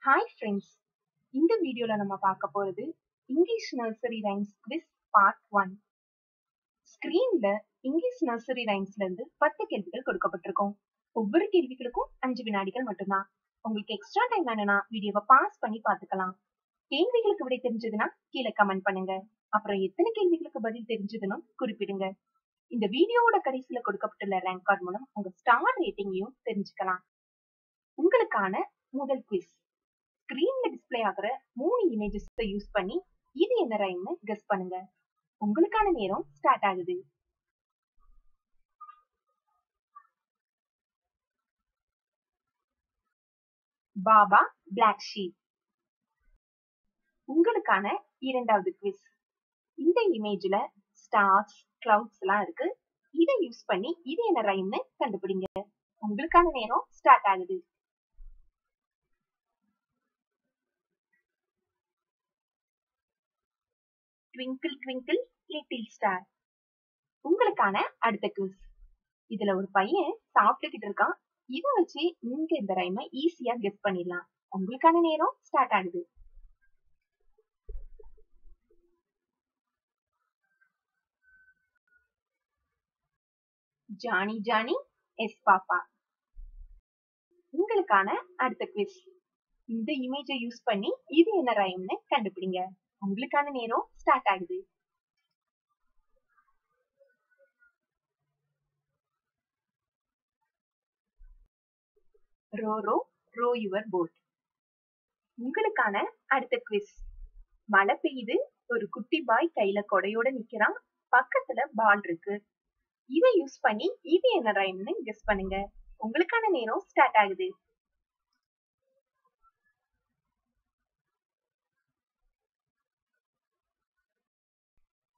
Hi friends, இந்த வீடியோல நம்ம பார்க்க போறது English nursery rhymes quiz part 1. ஸ்கிரீன்ல இங்கிலீஷ் நர்சரி ரைம்ஸ்ல இருந்து 10 கேள்விகள் கொடுக்கப்பட்டிருக்கும். ஒவ்வொரு கேள்விகளுக்கும் 5 வினாடிகள் மட்டும்தான். உங்களுக்கு எக்ஸ்ட்ரா டைம் வேணும்னா வீடியோவை பாஸ் பண்ணி பார்த்துக்கலாம். கேள்விகளுக்கு விடை தெரிஞ்சதுன்னா கீழே கமெண்ட் பண்ணுங்க. அப்புறம் எத்தனை கேள்விகளுக்கு பதில் தெரிஞ்சதுன்னு குறிப்பிடுங்க. இந்த வீடியோவோட கடைசியில கொடுக்கப்பட்டுள்ள ரேங்க் கார்டு மூலம் உங்க ஸ்டார் ரேட்டிங்கையும் தெரிஞ்சுக்கலாம். உங்களுக்கான முதல் குவிஸ். ஸ்கிரீன்ல டிஸ்ப்ளே ஆகிற 3 இமேஜஸ் யூஸ் பண்ணி இது என்ன ரைம்னு கெஸ் பண்ணுங்க. உங்களுக்கான நேரம் ஸ்டார்ட் ஆகுது. Baa baa black sheep. உங்களுக்கான இரண்டாவது குவிஸ். இந்த இமேஜ்ல ஸ்டார்ஸ், கிளவுட்ஸ் எல்லாம் இருக்கு. இதை யூஸ் பண்ணி இது என்ன ரைம்னு கண்டுபிடிங்க. உங்களுக்கான நேரம் ஸ்டார்ட் ஆகுது. Twinkle twinkle little star. உங்களுக்கான அடுத்த குவிஸ். இதுல ஒரு பையன் சாப்பிட்டுக்கிட்டு இருக்கான். இதை வச்சு நீங்க இந்த ரைமை ஈஸியா கெஸ் பண்ணிடலாம். உங்களுக்கான நேரம் ஸ்டார்ட் ஆகுது. Johnny Johnny yes papa. உங்களுக்கான அடுத்த குவிஸ். இந்த இமேஜை யூஸ் பண்ணி இது என்ன ரைம்னு கண்டுபிடிங்க. உங்களுக்கான நேரம் ஸ்டார்ட் ஆகுது. Row row row your boat. உங்களுக்கான அடுத்த குவிஸ். மழை பெய்யுது, ஒரு குட்டி பாய் கையில கொடையோட நிக்கிறான், பக்கத்துல பால் இருக்கு. இதை யூஸ் பண்ணி இது என்ன ரைம்னு கெஸ் பண்ணுங்க. உங்களுக்கான நேரம் ஸ்டார்ட் ஆகுது.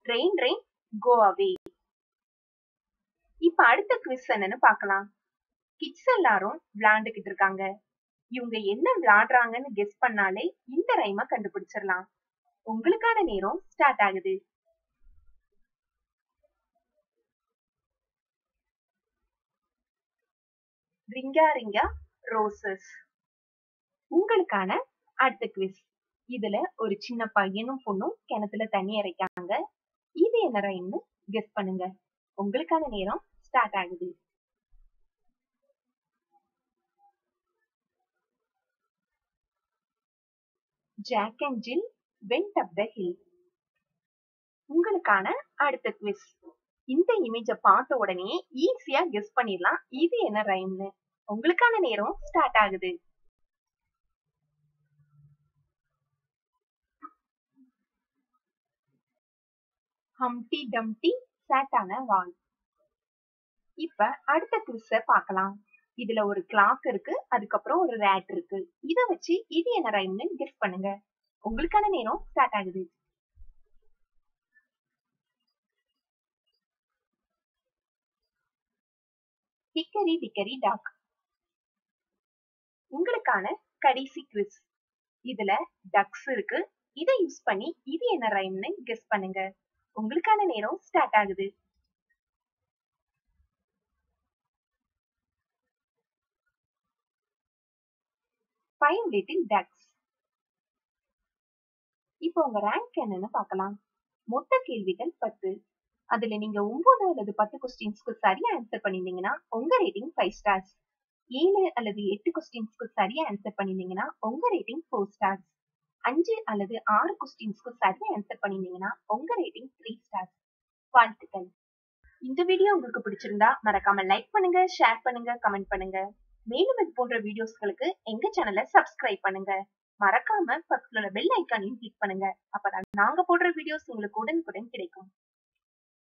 ரெயின் ரெயின் கோ அவே. இப்ப அடுத்த குவிஸ் என்னன்னு பார்க்கலாம். கிட்ஸ் எல்லாரும் விளையாண்டுகிட்டு இருக்காங்க. இவங்க என்ன விளையாடுறாங்கன்னு கெஸ் பண்ணாலே இந்த ரைமை கண்டுபிடிச்சிடலாம். உங்களுக்கான நேரம் ஸ்டார்ட் ஆகுது. ரிங்கா ரிங்கா ரோசஸ். உங்களுக்கான அடுத்த குவிஸ். இதுல ஒரு சின்ன பையனும் பொண்ணும் கிணத்துல தண்ணி இறைக்காங்க. இது என்ன ரைம்னு கெஸ் பண்ணுங்க. உங்களுக்கான நேரம் ஸ்டார்ட் ஆகுது. Jack and Jill went up the hill. உங்களுக்கான அடுத்த குவிஸ். இந்த இமேஜை பார்த்த உடனே ஈஸியா கெஸ் பண்ணிடலாம் இது என்ன ரைம்னு. உங்களுக்கான நேரம் ஸ்டார்ட் ஆகுது. ஹம்டி டம்டி sat on a wall. இப்ப அடுத்த குவிஸ பார்க்கலாம். இதுல ஒரு கிளாக் இருக்கு, அதுக்கப்புறம் ஒரு ரேட் இருக்கு. இத வச்சு இது என்ன ரைம்னு கெஸ் பண்ணுங்க. உங்களுக்கான நேரம் ஸ்டார்ட் ஆகுது. Hickory dickory dock. உங்களுக்கான கடைசி குவிஸ். இதுல டக்ஸ் இருக்கு. இதை யூஸ் பண்ணி இது என்ன ரைம்னு கெஸ் பண்ணுங்க. உங்களுக்கான நேரம் ஸ்டார்ட் ஆகுது. Five little ducks. இப்போ உங்க ரேங்க் என்னன்னு பார்க்கலாம். மொத்த கேள்விகள் 10. அதுல நீங்க 9 அல்லது 10 கொஸ்டின்ஸ்க்கு சரியா ஆன்சர் பண்ணிருந்தீங்கன்னா உங்க ரேட்டிங் 5 ஸ்டார்ஸ். 7 அல்லது 8 கொஸ்டின்ஸ்க்கு சரியா ஆன்சர் பண்ணிருந்தீங்கன்னா உங்க ரேட்டிங் 4 ஸ்டார்ஸ். 5 அல்லது 6 கொஸ்டின்ஸ்க்கு சரியா ஆன்சர் பண்ணிருந்தீங்கன்னா உங்க ரேட்டிங் 3 ஸ்டார்ஸ். வாழ்த்துக்கள். இந்த வீடியோ உங்களுக்கு பிடிச்சிருந்தா மறக்காம லைக் பண்ணுங்க, ஷேர் பண்ணுங்க, கமெண்ட் பண்ணுங்க. மேலும் இது போன்ற வீடியோஸ்களுக்கு எங்க சேனலை சப்ஸ்கிரைப் பண்ணுங்க. மறக்காம பக்கத்துல பெல் ஐக்கானையும் கிளிக் பண்ணுங்க. அப்பதான் நாங்க போடுற வீடியோஸ் உங்களுக்கு உடனுக்குடன் கிடைக்கும்.